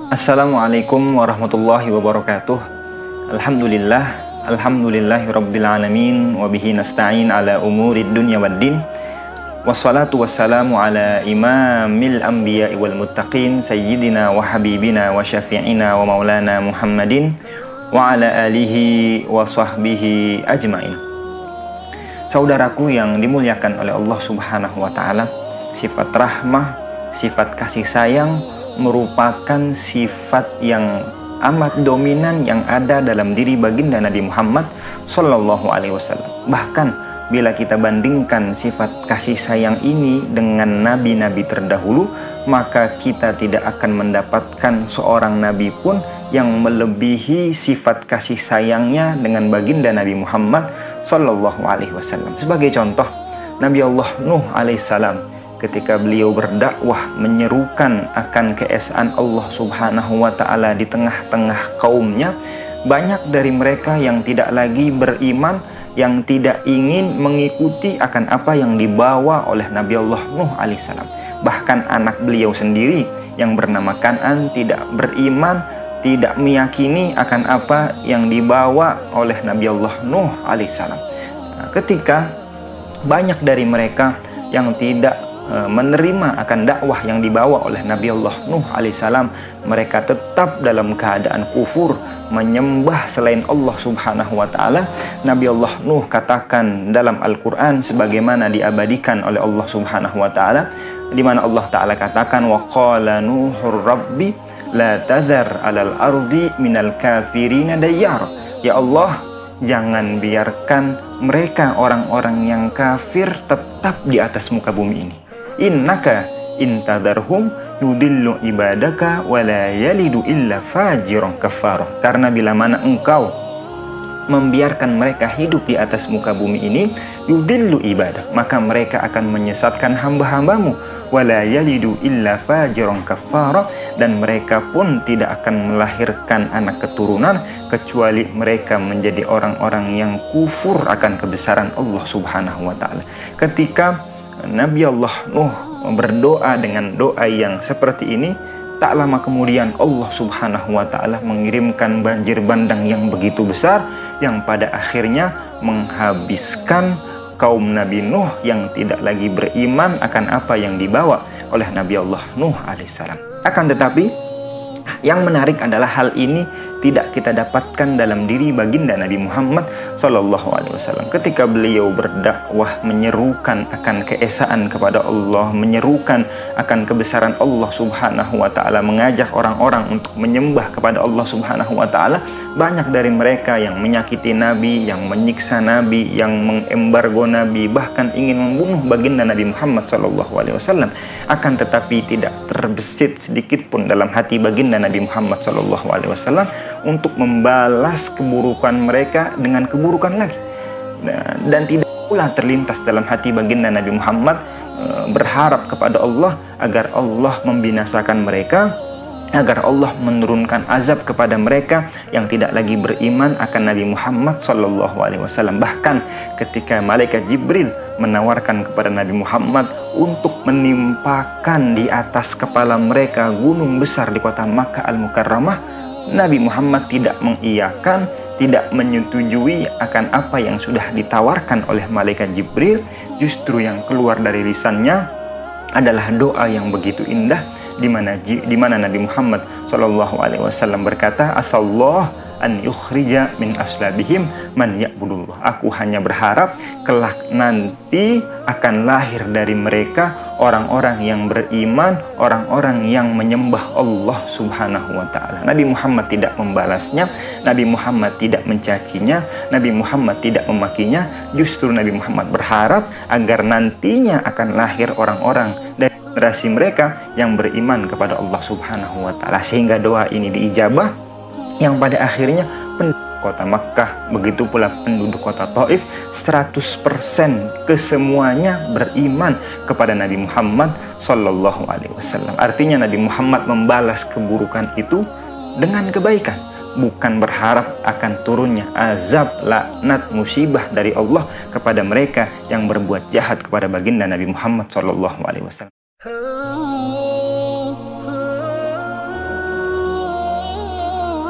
Assalamualaikum warahmatullahi wabarakatuh. Alhamdulillahi rabbil alamin, wabihi nasta'in ala umurid dunya waddin. Wassalatu wassalamu ala imamil anbiya'i wal muttaqin, sayyidina wa habibina wa syafi'ina wa maulana Muhammadin wa ala alihi wa sahbihi ajmain. Saudaraku yang dimuliakan oleh Allah Subhanahu wa ta'ala, sifat rahmah, sifat kasih sayang merupakan sifat yang amat dominan yang ada dalam diri baginda Nabi Muhammad Sallallahu Alaihi Wasallam. Bahkan bila kita bandingkan sifat kasih sayang ini dengan nabi-nabi terdahulu, maka kita tidak akan mendapatkan seorang nabi pun yang melebihi sifat kasih sayangnya dengan baginda Nabi Muhammad Sallallahu Alaihi Wasallam. Sebagai contoh, Nabi Allah Nuh alaihissalam, ketika beliau berdakwah menyerukan akan keesaan Allah Subhanahu wa ta'ala di tengah-tengah kaumnya, banyak dari mereka yang tidak lagi beriman, yang tidak ingin mengikuti akan apa yang dibawa oleh Nabi Allah Nuh alaihissalam. Bahkan anak beliau sendiri yang bernama Kan'an tidak beriman, tidak meyakini akan apa yang dibawa oleh Nabi Allah Nuh alaihissalam. Ketika banyak dari mereka yang tidak menerima akan dakwah yang dibawa oleh Nabi Allah Nuh alaihissalam, mereka tetap dalam keadaan kufur, menyembah selain Allah Subhanahu wa ta'ala. Nabi Allah Nuh katakan dalam Al-Quran, sebagaimana diabadikan oleh Allah Subhanahu wa ta'ala, di mana Allah ta'ala katakan, wa qala nuhur rabbi la tadhar alal ardi minal kafirina dayyar. Ya Allah, jangan biarkan mereka orang-orang yang kafir tetap di atas muka bumi ini. Innaka intadarhum yudillu ibadaka wa la yalidu illa fajiran kafara. Karena bila mana engkau membiarkan mereka hidup di atas muka bumi ini, yudillu ibadah, maka mereka akan menyesatkan hamba-hambamu, wa la yalidu illa fajiran kafara, dan mereka pun tidak akan melahirkan anak keturunan kecuali mereka menjadi orang-orang yang kufur akan kebesaran Allah Subhanahu wa ta'ala. Ketika Nabi Allah Nuh berdoa dengan doa yang seperti ini, tak lama kemudian Allah Subhanahu wa ta'ala mengirimkan banjir bandang yang begitu besar, yang pada akhirnya menghabiskan kaum Nabi Nuh yang tidak lagi beriman akan apa yang dibawa oleh Nabi Allah Nuh alaihissalam. Akan tetapi yang menarik adalah hal ini tidak kita dapatkan dalam diri baginda Nabi Muhammad Sallallahu Alaihi Wasallam. Ketika beliau berdakwah menyerukan akan keesaan kepada Allah, menyerukan akan kebesaran Allah Subhanahu wa ta'ala, mengajak orang-orang untuk menyembah kepada Allah Subhanahu wa ta'ala, banyak dari mereka yang menyakiti Nabi, yang menyiksa Nabi, yang mengembargo Nabi, bahkan ingin membunuh baginda Nabi Muhammad Sallallahu Alaihi Wasallam. Akan tetapi tidak terbesit sedikit pun dalam hati baginda Nabi Muhammad Sallallahu Alaihi Wasallam untuk membalas keburukan mereka dengan keburukan lagi. Dan tidak pula terlintas dalam hati baginda Nabi Muhammad berharap kepada Allah agar Allah membinasakan mereka, agar Allah menurunkan azab kepada mereka yang tidak lagi beriman akan Nabi Muhammad Sallallahu Alaihi Wasallam. Bahkan ketika malaikat Jibril menawarkan kepada Nabi Muhammad untuk menimpakan di atas kepala mereka gunung besar di kota Makkah Al-Mukarramah, Nabi Muhammad tidak mengiyakan, tidak menyetujui akan apa yang sudah ditawarkan oleh malaikat Jibril. Justru yang keluar dari lisannya adalah doa yang begitu indah, di mana Nabi Muhammad SAW berkata, asallah an yukhrija min aslabihim man ya'budullah. Aku hanya berharap kelak nanti akan lahir dari mereka orang-orang yang beriman, orang-orang yang menyembah Allah Subhanahu wa ta'ala. Nabi Muhammad tidak membalasnya, Nabi Muhammad tidak mencacinya, Nabi Muhammad tidak memakinya. Justru Nabi Muhammad berharap agar nantinya akan lahir orang-orang dari generasi mereka yang beriman kepada Allah Subhanahu wa ta'ala, sehingga doa ini diijabah, yang pada akhirnya kota Makkah, begitu pula penduduk kota Taif, 100% kesemuanya beriman kepada Nabi Muhammad Sallallahu Alaihi Wasallam. Artinya Nabi Muhammad membalas keburukan itu dengan kebaikan. bukan berharap akan turunnya azab, laknat, musibah dari Allah kepada mereka yang berbuat jahat kepada baginda Nabi Muhammad SAW.